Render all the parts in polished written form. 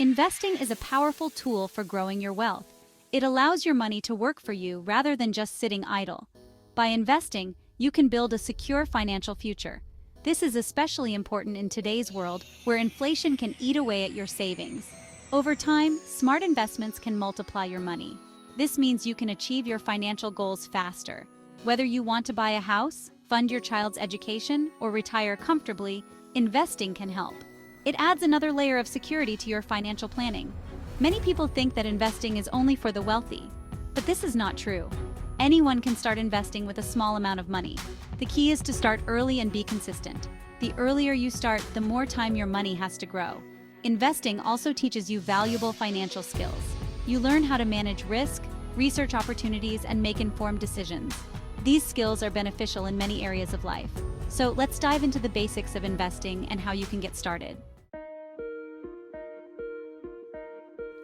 Investing is a powerful tool for growing your wealth. It allows your money to work for you rather than just sitting idle. By investing, you can build a secure financial future. This is especially important in today's world where inflation can eat away at your savings. Over time, smart investments can multiply your money. This means you can achieve your financial goals faster. Whether you want to buy a house, fund your child's education, or retire comfortably, investing can help. It adds another layer of security to your financial planning. Many people think that investing is only for the wealthy, but this is not true. Anyone can start investing with a small amount of money. The key is to start early and be consistent. The earlier you start, the more time your money has to grow. Investing also teaches you valuable financial skills. You learn how to manage risk, research opportunities, and make informed decisions. These skills are beneficial in many areas of life. So let's dive into the basics of investing and how you can get started.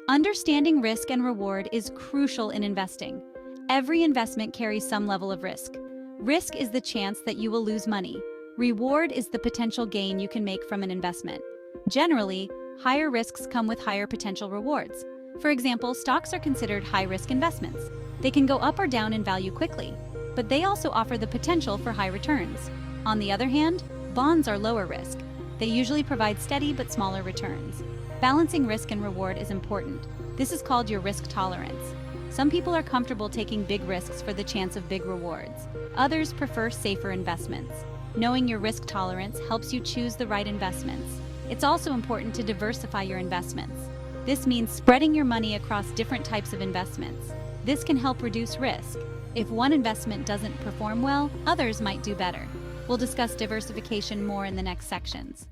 Understanding risk and reward is crucial in investing. Every investment carries some level of risk. Risk is the chance that you will lose money. Reward is the potential gain you can make from an investment. Generally, higher risks come with higher potential rewards. For example, stocks are considered high-risk investments. They can go up or down in value quickly, but they also offer the potential for high returns. On the other hand, bonds are lower risk. They usually provide steady but smaller returns. Balancing risk and reward is important. This is called your risk tolerance. Some people are comfortable taking big risks for the chance of big rewards. Others prefer safer investments. Knowing your risk tolerance helps you choose the right investments. It's also important to diversify your investments. This means spreading your money across different types of investments. This can help reduce risk. If one investment doesn't perform well, others might do better. We'll discuss diversification more in the next sections.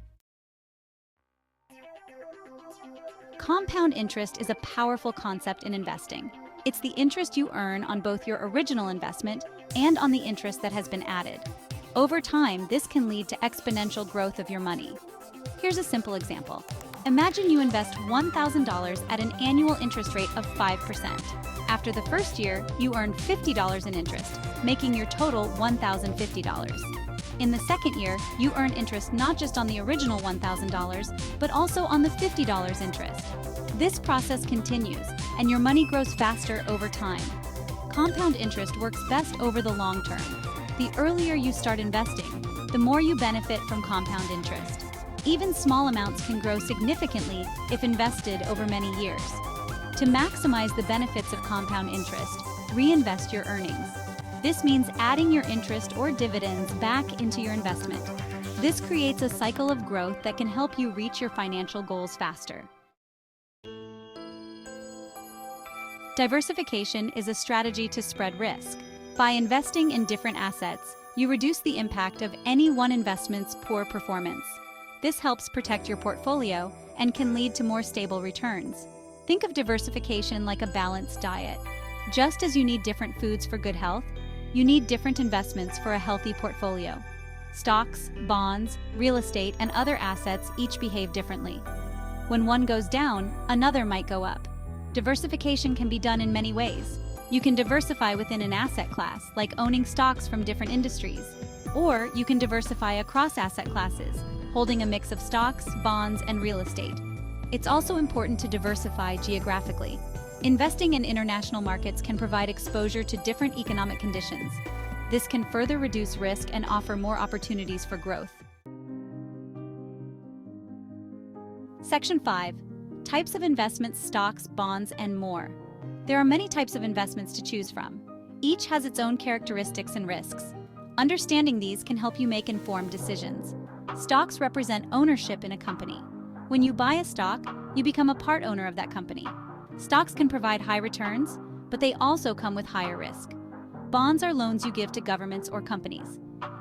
Compound interest is a powerful concept in investing. It's the interest you earn on both your original investment and on the interest that has been added. Over time, this can lead to exponential growth of your money. Here's a simple example. Imagine you invest $1,000 at an annual interest rate of 5%. After the first year, you earn $50 in interest, making your total $1,050. In the second year, you earn interest not just on the original $1,000, but also on the $50 interest. This process continues, and your money grows faster over time. Compound interest works best over the long term. The earlier you start investing, the more you benefit from compound interest. Even small amounts can grow significantly if invested over many years. To maximize the benefits of compound interest, reinvest your earnings. This means adding your interest or dividends back into your investment. This creates a cycle of growth that can help you reach your financial goals faster. Diversification is a strategy to spread risk. By investing in different assets, you reduce the impact of any one investment's poor performance. This helps protect your portfolio and can lead to more stable returns. Think of diversification like a balanced diet. Just as you need different foods for good health, you need different investments for a healthy portfolio. Stocks, bonds, real estate, and other assets each behave differently. When one goes down, another might go up. Diversification can be done in many ways. You can diversify within an asset class, like owning stocks from different industries. Or you can diversify across asset classes, holding a mix of stocks, bonds, and real estate. It's also important to diversify geographically. Investing in international markets can provide exposure to different economic conditions. This can further reduce risk and offer more opportunities for growth. Section 5. Types of investments, stocks, bonds, and more. There are many types of investments to choose from. Each has its own characteristics and risks. Understanding these can help you make informed decisions. Stocks represent ownership in a company. When you buy a stock, you become a part owner of that company. Stocks can provide high returns, but they also come with higher risk. Bonds are loans you give to governments or companies.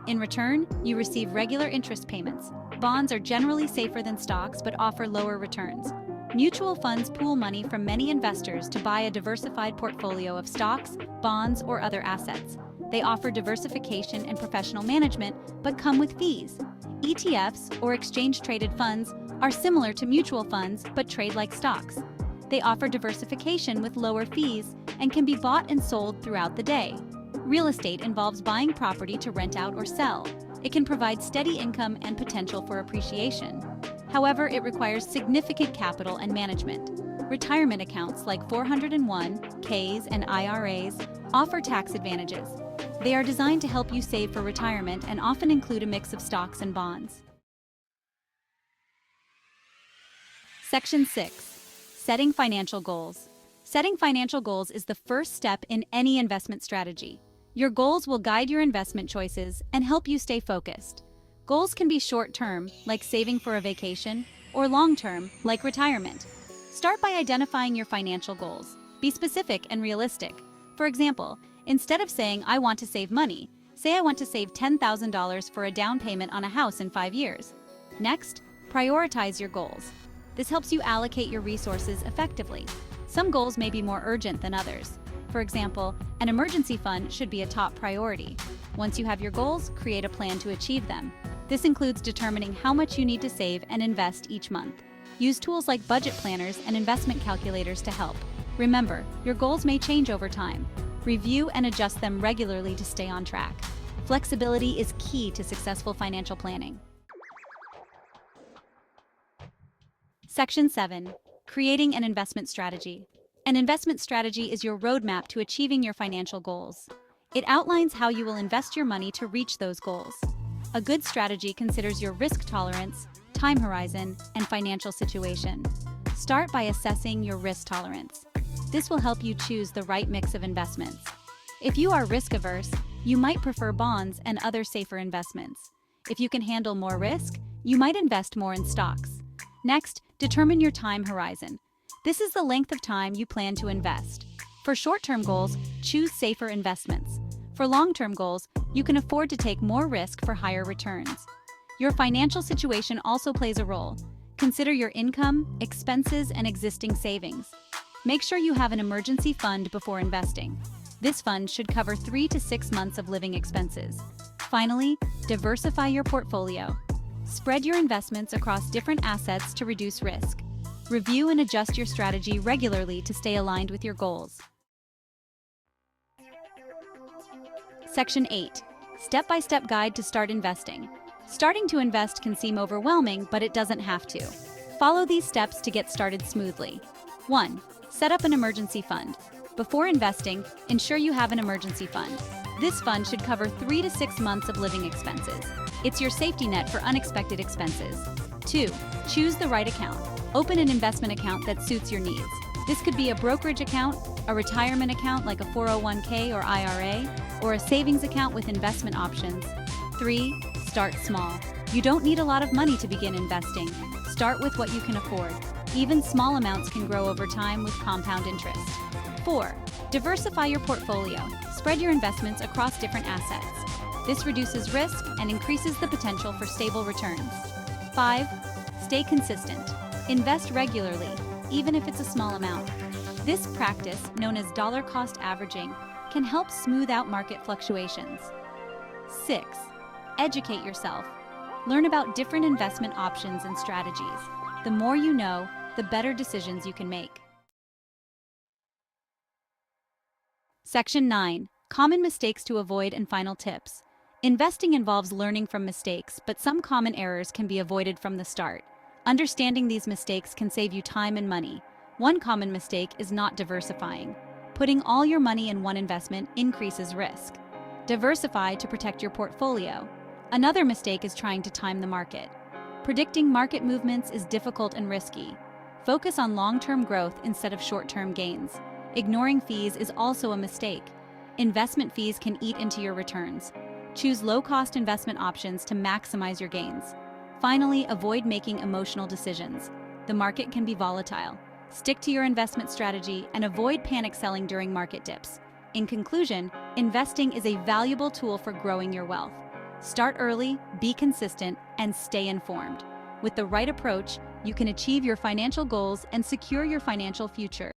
In return, you receive regular interest payments. Bonds are generally safer than stocks but offer lower returns. Mutual funds pool money from many investors to buy a diversified portfolio of stocks, bonds, or other assets. They offer diversification and professional management, but come with fees. ETFs, or exchange-traded funds, are similar to mutual funds but trade like stocks. They offer diversification with lower fees and can be bought and sold throughout the day. Real estate involves buying property to rent out or sell. It can provide steady income and potential for appreciation. However, it requires significant capital and management. Retirement accounts like 401(k)s and IRAs offer tax advantages. They are designed to help you save for retirement and often include a mix of stocks and bonds. Section 6. Setting financial goals. Setting financial goals is the first step in any investment strategy. Your goals will guide your investment choices and help you stay focused. Goals can be short-term, like saving for a vacation, or long-term, like retirement. Start by identifying your financial goals. Be specific and realistic. For example, instead of saying, "I want to save money," say, "I want to save $10,000 for a down payment on a house in 5 years." Next, prioritize your goals. This helps you allocate your resources effectively. Some goals may be more urgent than others. For example, an emergency fund should be a top priority. Once you have your goals, create a plan to achieve them. This includes determining how much you need to save and invest each month. Use tools like budget planners and investment calculators to help. Remember, your goals may change over time. Review and adjust them regularly to stay on track. Flexibility is key to successful financial planning. Section 7. Creating an investment strategy. An investment strategy is your roadmap to achieving your financial goals. It outlines how you will invest your money to reach those goals. A good strategy considers your risk tolerance, time horizon, and financial situation. Start by assessing your risk tolerance. This will help you choose the right mix of investments. If you are risk-averse, you might prefer bonds and other safer investments. If you can handle more risk, you might invest more in stocks. Next, determine your time horizon. This is the length of time you plan to invest. For short-term goals, choose safer investments. For long-term goals, you can afford to take more risk for higher returns. Your financial situation also plays a role. Consider your income, expenses, and existing savings. Make sure you have an emergency fund before investing. This fund should cover 3 to 6 months of living expenses. Finally, diversify your portfolio. Spread your investments across different assets to reduce risk. Review and adjust your strategy regularly to stay aligned with your goals. Section 8. Step-by-step guide to start investing. Starting to invest can seem overwhelming, but it doesn't have to. Follow these steps to get started smoothly. 1. Set up an emergency fund. Before investing, ensure you have an emergency fund. This fund should cover 3 to 6 months of living expenses. It's your safety net for unexpected expenses. 2. Choose the right account. Open an investment account that suits your needs. This could be a brokerage account, a retirement account like a 401(k) or IRA, or a savings account with investment options. 3. Start small. You don't need a lot of money to begin investing. Start with what you can afford. Even small amounts can grow over time with compound interest. 4. Diversify your portfolio. Spread your investments across different assets. This reduces risk and increases the potential for stable returns. 5. Stay consistent. Invest regularly, even if it's a small amount. This practice, known as dollar cost averaging, can help smooth out market fluctuations. 6. Educate yourself. Learn about different investment options and strategies. The more you know, the better decisions you can make. Section 9. Common mistakes to avoid and final tips. Investing involves learning from mistakes, but some common errors can be avoided from the start. Understanding these mistakes can save you time and money. One common mistake is not diversifying. Putting all your money in one investment increases risk. Diversify to protect your portfolio. Another mistake is trying to time the market. Predicting market movements is difficult and risky. Focus on long-term growth instead of short-term gains. Ignoring fees is also a mistake. Investment fees can eat into your returns. Choose low-cost investment options to maximize your gains. Finally, avoid making emotional decisions. The market can be volatile. Stick to your investment strategy and avoid panic selling during market dips. In conclusion, investing is a valuable tool for growing your wealth. Start early, be consistent, and stay informed. With the right approach, you can achieve your financial goals and secure your financial future.